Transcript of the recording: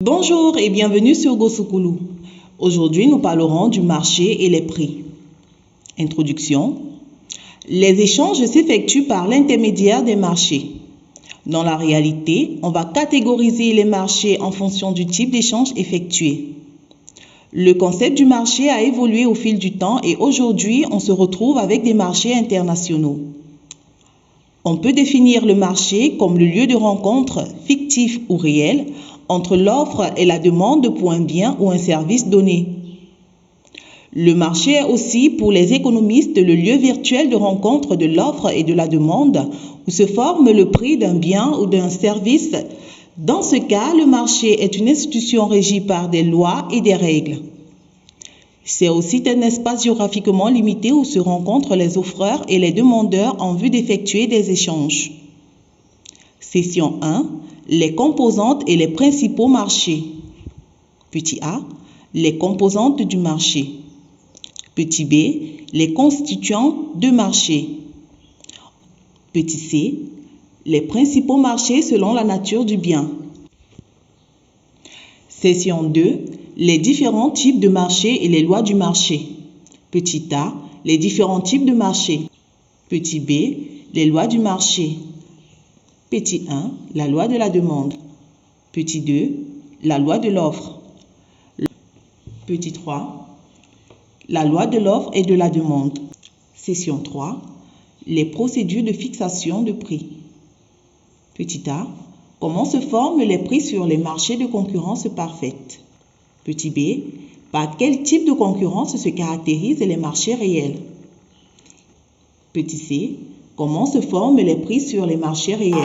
Bonjour et bienvenue sur Gosukulu. Aujourd'hui, nous parlerons du marché et les prix. Introduction. Les échanges s'effectuent par l'intermédiaire des marchés. Dans la réalité, on va catégoriser les marchés en fonction du type d'échange effectué. Le concept du marché a évolué au fil du temps et aujourd'hui, on se retrouve avec des marchés internationaux. On peut définir le marché comme le lieu de rencontre fictif ou réel entre l'offre et la demande pour un bien ou un service donné. Le marché est aussi pour les économistes le lieu virtuel de rencontre de l'offre et de la demande où se forme le prix d'un bien ou d'un service. Dans ce cas, le marché est une institution régie par des lois et des règles. C'est aussi un espace géographiquement limité où se rencontrent les offreurs et les demandeurs en vue d'effectuer des échanges. Session 1. Les composantes et les principaux marchés. Petit a. Les composantes du marché. Petit b. Les constituants de marché. Petit c. Les principaux marchés selon la nature du bien. Session 2. Les différents types de marchés et les lois du marché. Petit a. Les différents types de marchés. Petit b. Les lois du marché. Petit 1. La loi de la demande. Petit 2. La loi de l'offre. Petit 3. La loi de l'offre et de la demande. Session 3. Les procédures de fixation de prix. Petit a. Comment se forment les prix sur les marchés de concurrence parfaite. Petit b. Par quel type de concurrence se caractérisent les marchés réels. Petit c. Comment se forment les prix sur les marchés réels.